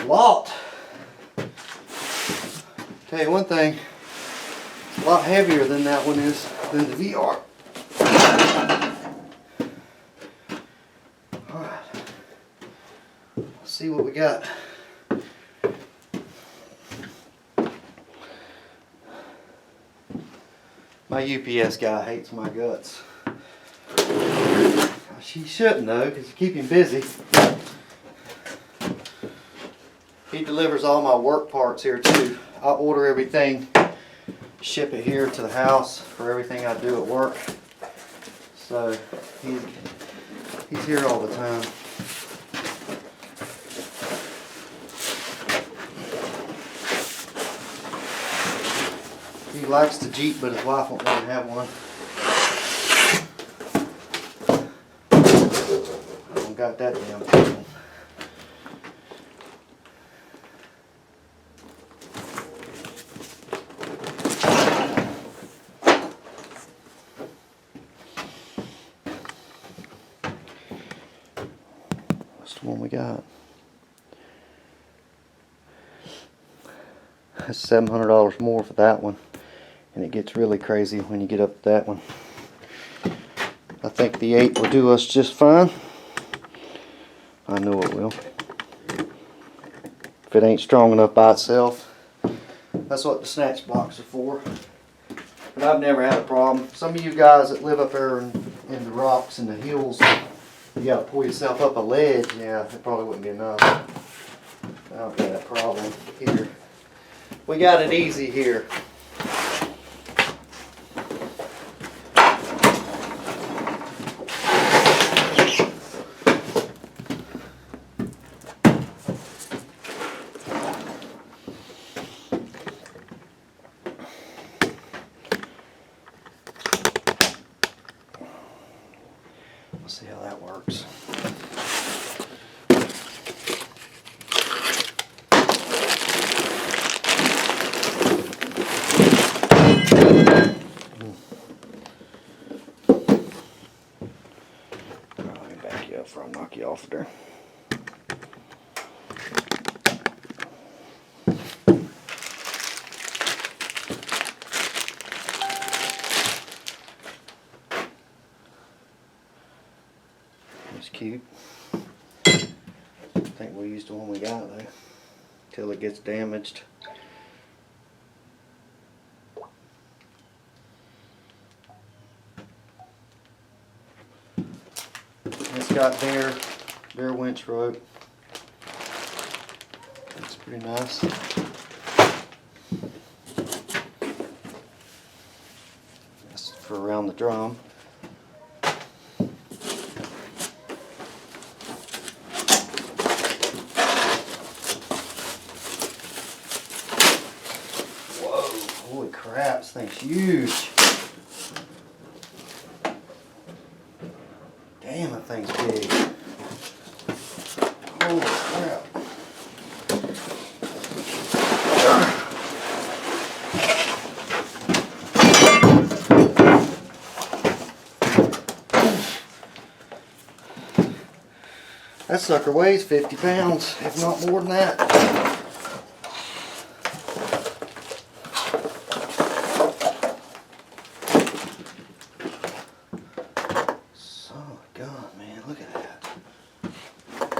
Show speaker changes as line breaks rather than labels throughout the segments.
a lot. Tell you one thing, it's a lot heavier than that one is, than the VR. Alright, let's see what we got. My UPS guy hates my guts. He shouldn't though, because you keep him busy. He delivers all my work parts here too. I order everything, ship it here to the house for everything I do at work. So he's here all the time. He likes the Jeep, but his wife won't let him have one. I don't got that damn thing. What's the one we got? That's $700 more for that one. And it gets really crazy when you get up to that one. I think the 8 will do us just fine. I know it will. If it ain't strong enough by itself. That's what the snatch blocks are for. But I've never had a problem. Some of you guys that live up there in the rocks and the hills, you gotta pull yourself up a ledge. Yeah, it probably wouldn't be enough. I don't get that problem here. We got it easy here. Let's see how that works. Let me back you up before I knock you off there. It's cute. I think we'll use the one we got though, till it gets damaged. It's got their winch rope. That's pretty nice. That's for around the drum. Holy crap, this thing's huge. Damn, that thing's big. Holy crap. That sucker weighs 50 pounds, if not more than that.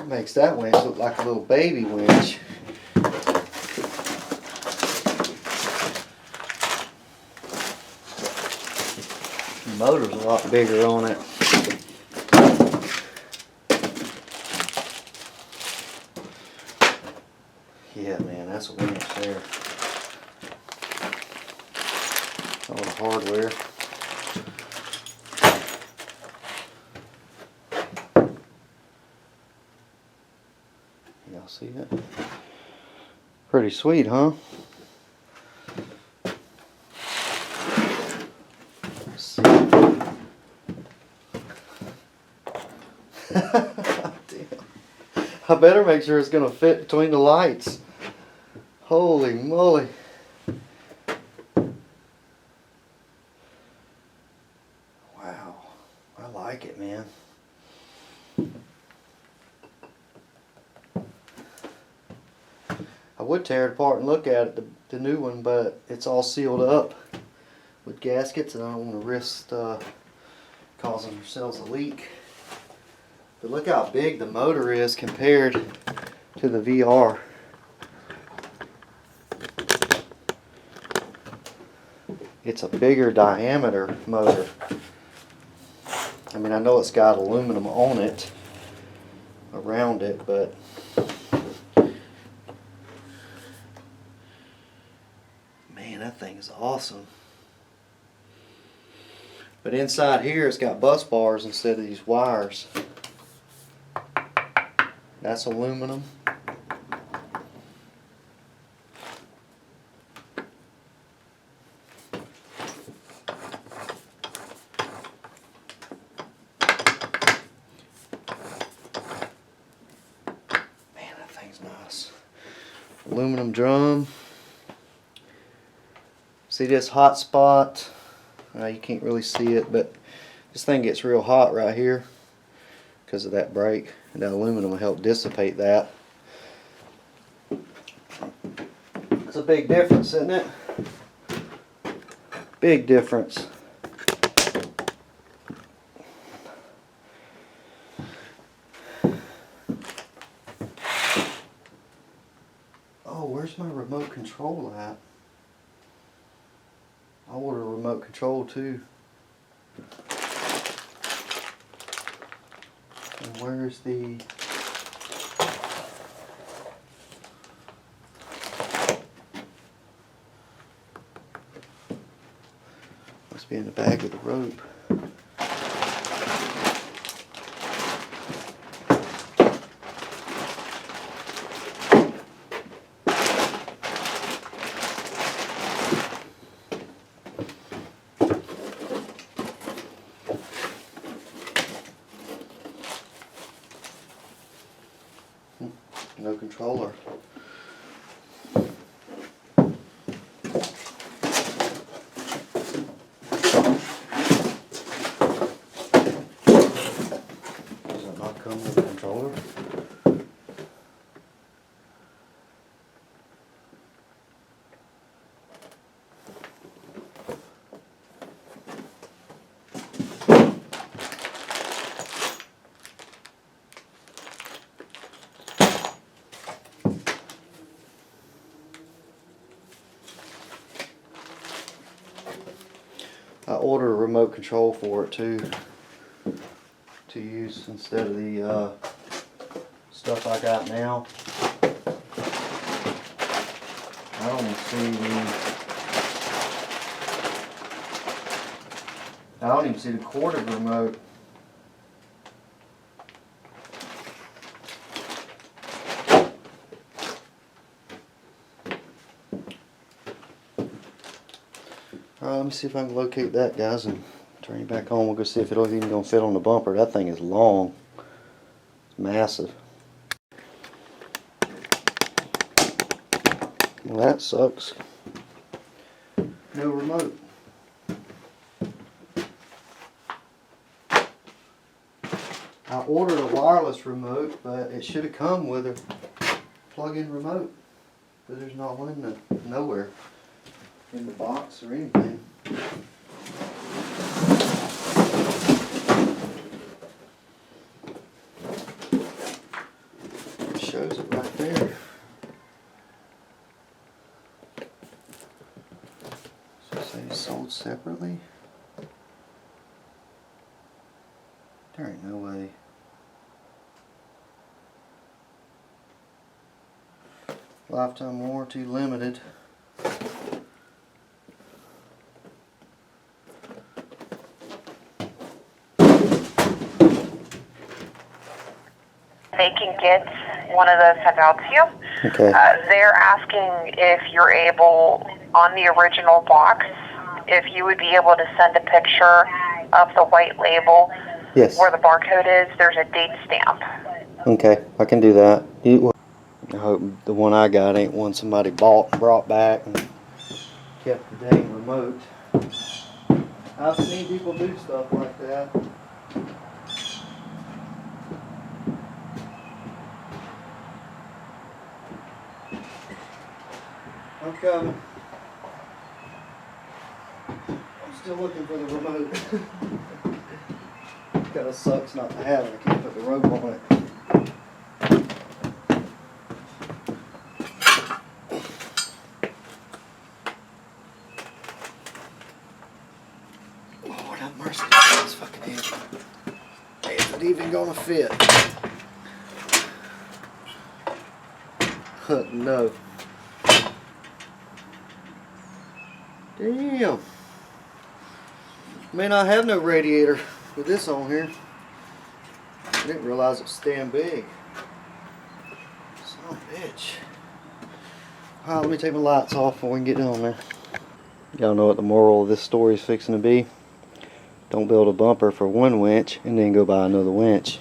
Makes that winch look like a little baby winch. The motor's a lot bigger on it. Yeah, man, that's a winch there. All the hardware. Y'all see it? Pretty sweet, huh? Let's see. Damn. I better make sure it's gonna fit between the lights. Holy moly. Wow. I like it, man. I would tear it apart and look at it, the new one, but it's all sealed up with gaskets, and I don't want to risk causing ourselves a leak. But look how big the motor is compared to the VR. It's a bigger diameter motor. I mean, I know it's got aluminum on it, around it, but man, that thing is awesome. But inside here, it's got bus bars instead of these wires. That's aluminum. Man, that thing's nice. Aluminum drum. See this hot spot? You can't really see it, but this thing gets real hot right here because of that brake, and that aluminum will help dissipate that. It's a big difference, isn't it? Big difference. Oh, where's my remote control at? I ordered a remote control too. And where's the... Must be in the bag of the rope. No controller. Does it not come with a controller? I ordered a remote control for it too, to use instead of the stuff I got now. I don't even see the corded remote. Alright, let me see if I can locate that, guys, and turn it back on. We'll go see if it's even going to fit on the bumper. That thing is long. It's massive. Well, that sucks. No remote. I ordered a wireless remote, but it should have come with a plug-in remote. But there's not one nowhere in the box or anything. It shows it right there. So say it's sold separately. There ain't no way. Lifetime warranty limited.
They can get one of those sent out to you.
Okay.
They're asking if you're able, on the original box, if you would be able to send a picture of the white label.
Yes.
Where the barcode is. There's a date stamp.
Okay, I can do that. I hope the one I got ain't one somebody bought and brought back and kept the dang remote. I've seen people do stuff like that. coming. I'm still looking for the remote. Kinda sucks not to have it. I can't put the rope on it. Lord have mercy. This fucking heavy. Is it even gonna fit? No. Damn. May not have no radiator with this on here. I didn't realize it was staying big. Son of a bitch. Alright, let me take my lights off before we can get down there. Y'all know what the moral of this story is fixing to be. Don't build a bumper for one winch and then go buy another winch.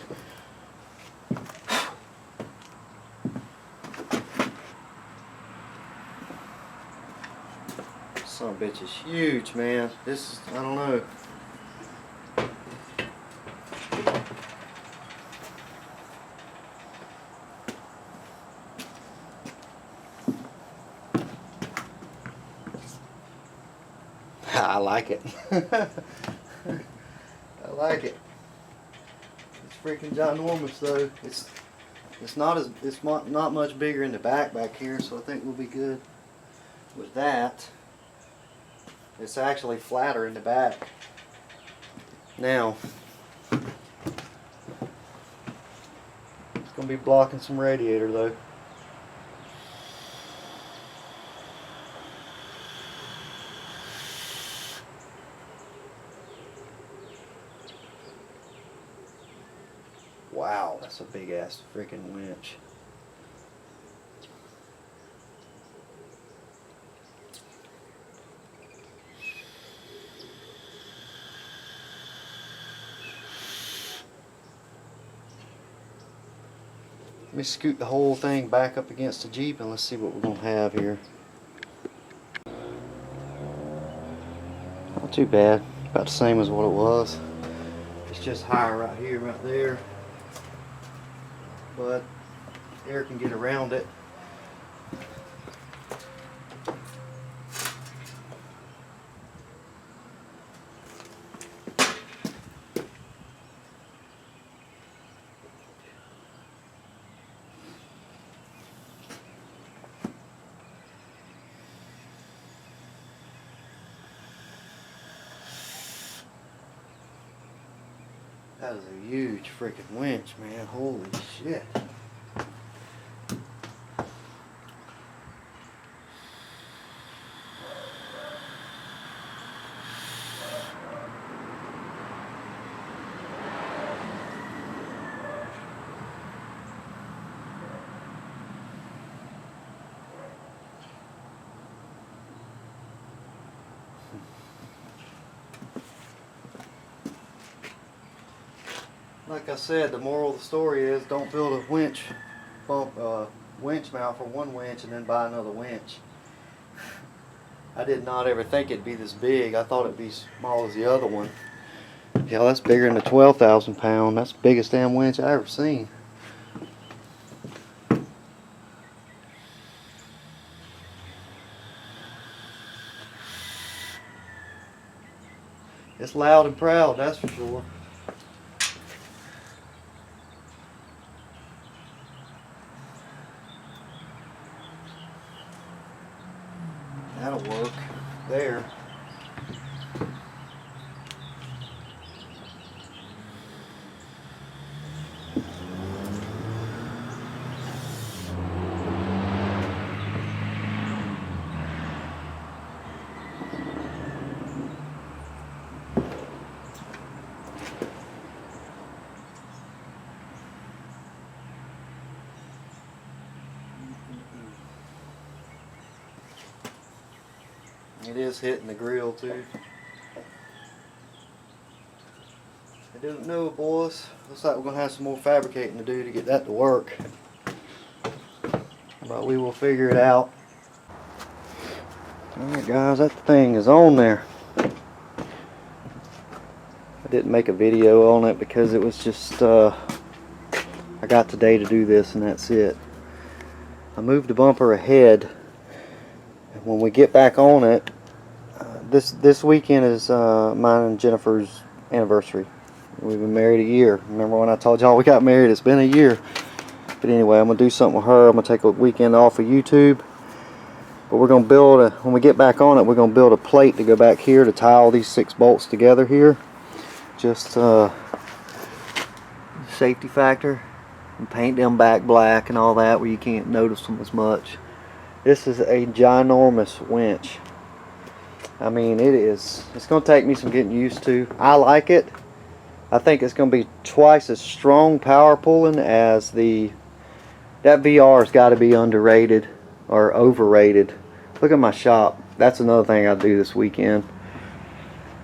Son of a bitch is huge, man. This is, I don't know. I like it. I like it. It's freaking ginormous though. It's not much bigger in the back here, so I think we'll be good with that. It's actually flatter in the back. Now it's gonna be blocking some radiator though. Wow, that's a big ass freaking winch. Let me scoot the whole thing back up against the Jeep and let's see what we're going to have here. Not too bad. About the same as what it was. It's just higher right here, right there. But air can get around it. That is a huge freaking winch, man. Holy shit. Like I said, the moral of the story is don't build a winch mount for one winch and then buy another winch. I did not ever think it'd be this big. I thought it'd be small as the other one. Yeah, that's bigger than the 12,000 pound. That's the biggest damn winch I ever seen. It's loud and proud, that's for sure. That'll work there. It is hitting the grill too. I didn't know, boys. Looks like we're gonna have some more fabricating to do to get that to work. But we will figure it out. Alright guys, that thing is on there. I didn't make a video on it because it was just I got today to do this and that's it. I moved the bumper ahead when we get back on it, this weekend is mine and Jennifer's anniversary. We've been married a year. Remember when I told y'all we got married? It's been a year. But anyway, I'm gonna do something with her. I'm gonna take a weekend off of YouTube. But we're gonna build when we get back on it, we're gonna build a plate to go back here to tie all these 6 bolts together here. Just safety factor. And paint them back black and all that where you can't notice them as much. This is a ginormous winch. I mean, it's going to take me some getting used to. I like it. I think it's going to be twice as strong power pulling as that VR's got to be underrated or overrated. Look at my shop. That's another thing I do this weekend.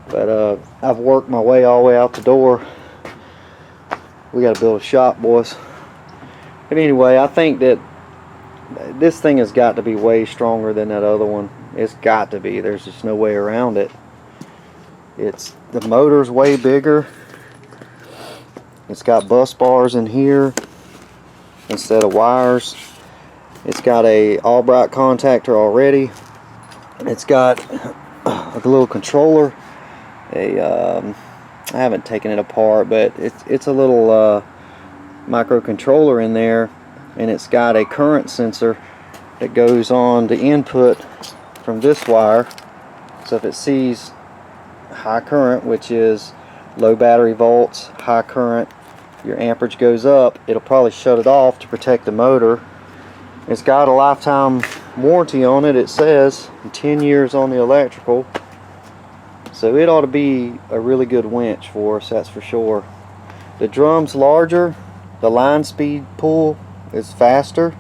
But I've worked my way all the way out the door. We got to build a shop, boys. But anyway, I think that this thing has got to be way stronger than that other one. It's got to be. There's just no way around it. The motor's way bigger. It's got bus bars in here instead of wires. It's got a Albright contactor already. It's got a little controller. I haven't taken it apart, but it's a little microcontroller in there, and it's got a current sensor that goes on the input from this wire. So if it sees high current, which is low battery volts, high current, your amperage goes up, it'll probably shut it off to protect the motor. It's got a lifetime warranty on it, it says, 10 years on the electrical. So it ought to be a really good winch for us, that's for sure. The drum's larger. The line speed pull is faster,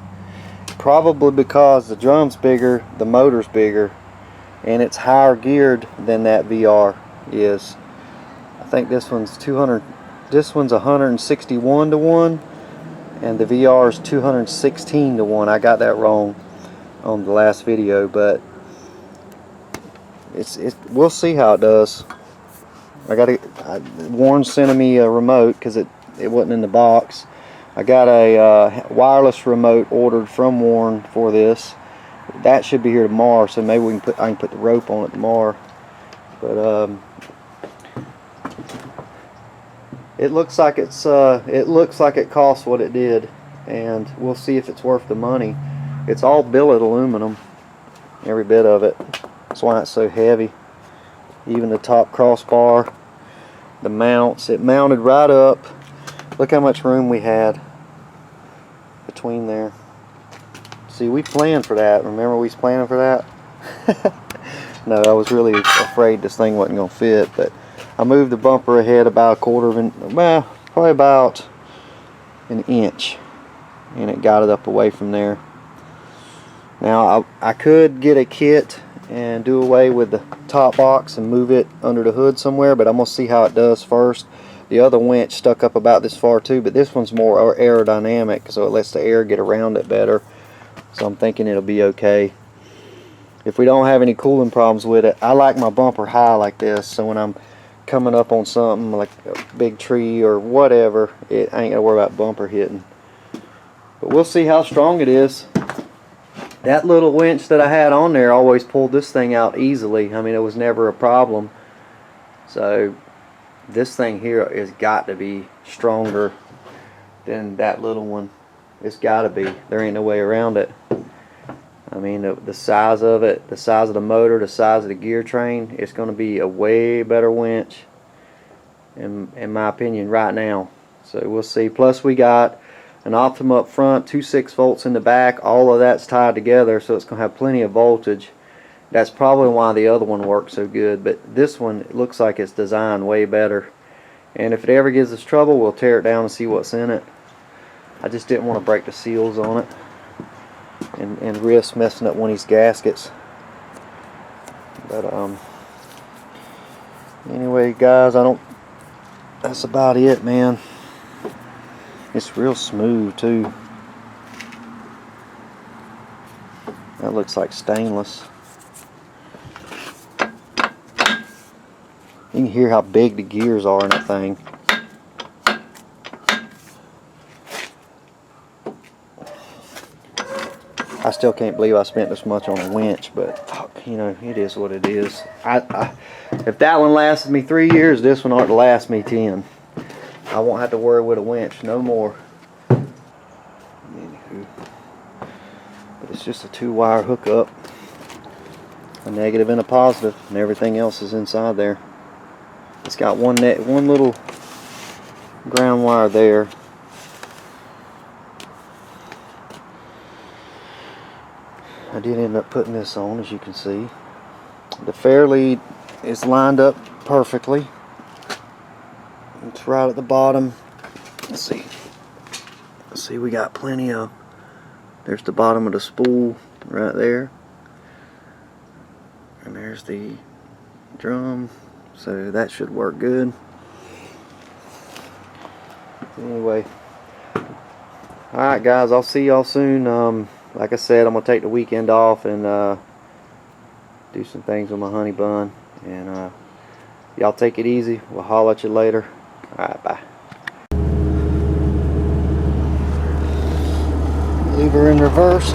probably because the drum's bigger, the motor's bigger, and it's higher geared than that VR is. I think this one's 200. This one's 161 to 1, and the VR is 216 to 1. I got that wrong on the last video, but we'll see how it does. Warren sent me a remote because it wasn't in the box. I got a wireless remote ordered from Warren for this. That should be here tomorrow, so maybe I can put the rope on it tomorrow. But it looks like it costs what it did, and we'll see if it's worth the money. It's all billet aluminum, every bit of it. That's why it's so heavy. Even the top crossbar, the mounts, it mounted right up. Look how much room we had between there. See, we planned for that. Remember we was planning for that? No, I was really afraid this thing wasn't going to fit, but I moved the bumper ahead about a quarter of an, well, probably about an inch, and it got it up away from there. Now, I could get a kit and do away with the top box and move it under the hood somewhere, but I'm going to see how it does first. The other winch stuck up about this far too, but this one's more aerodynamic, so it lets the air get around it better. So I'm thinking it'll be okay. If we don't have any cooling problems with it, I like my bumper high like this, so when I'm coming up on something like a big tree or whatever, I ain't got to worry about bumper hitting. But we'll see how strong it is. That little winch that I had on there always pulled this thing out easily. I mean, it was never a problem. So this thing here has got to be stronger than that little one. It's got to be. There ain't no way around it. I mean, the size of it, the size of the motor, the size of the gear train, it's going to be a way better winch, in my opinion, right now. So we'll see. Plus we got an Optima up front, 2 6-volts in the back. All of that's tied together, so it's going to have plenty of voltage. That's probably why the other one works so good, but this one, it looks like it's designed way better. And if it ever gives us trouble, we'll tear it down and see what's in it. I just didn't want to break the seals on it and risk messing up one of these gaskets. But anyway, guys, that's about it, man. It's real smooth too. That looks like stainless. You can hear how big the gears are in that thing. I still can't believe I spent this much on a winch, but you know, it is what it is. If that one lasted me 3 years, this one ought to last me 10. I won't have to worry with a winch no more. Anywho, but it's just a 2-wire hookup, a negative and a positive, and everything else is inside there. It's got one little ground wire there. I did end up putting this on, as you can see. The fair lead is lined up perfectly. It's right at the bottom. Let's see. We got plenty of. There's the bottom of the spool right there, and there's the drum. So that should work good. Anyway, all right, guys. I'll see y'all soon. Like I said, I'm gonna take the weekend off and do some things with my honey bun. And y'all take it easy. We'll holler at you later. Alright, bye. Leave her in reverse.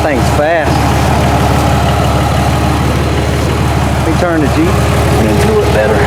Thing's fast. Let me turn the Jeep into it better.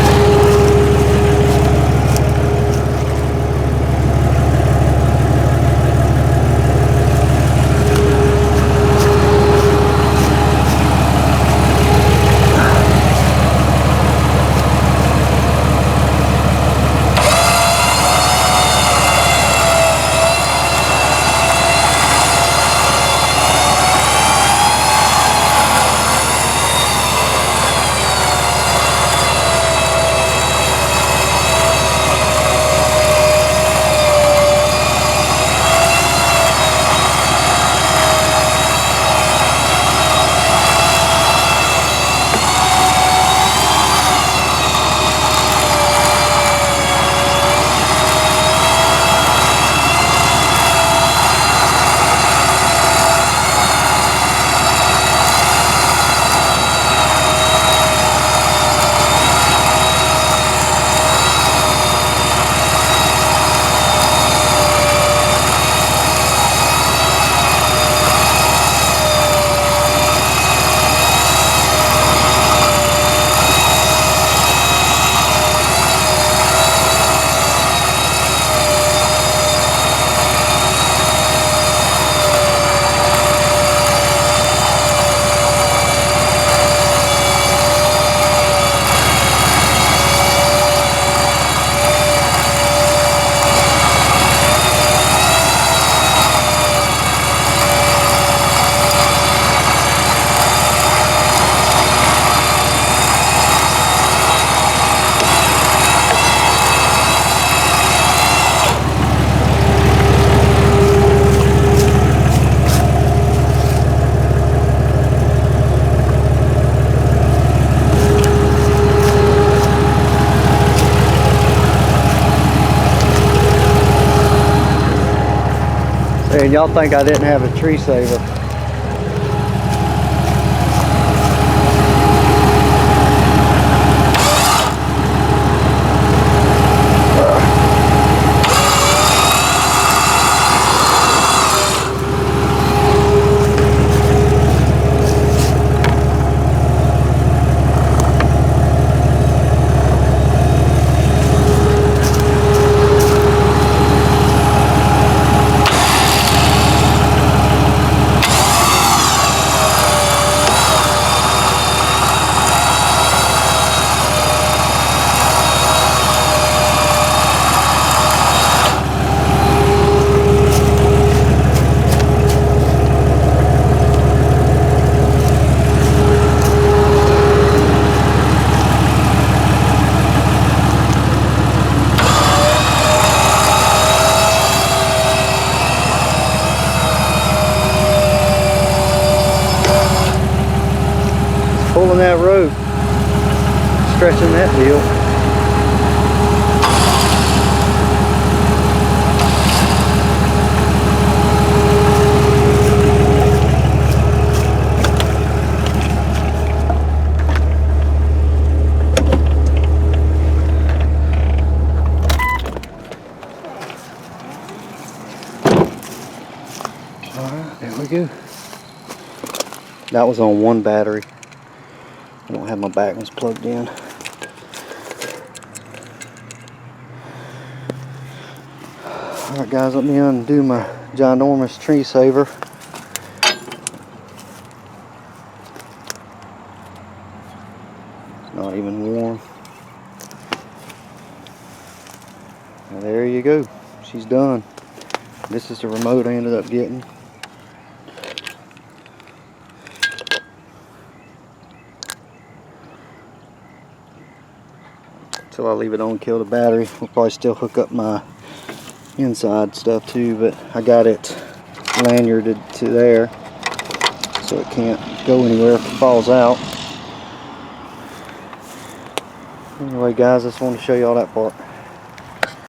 And y'all think I didn't have a tree saver. Pulling that rope, stretching that deal. Alright, there we go. That was on one battery. I don't have my back ones plugged in. Alright guys, let me undo my ginormous tree saver. It's not even warm. Now there you go. She's done. This is the remote I ended up getting. Till I leave it on, kill the battery. We'll probably still hook up my inside stuff too, but I got it lanyarded to there so it can't go anywhere if it falls out. Anyway guys, I just wanted to show you all that part.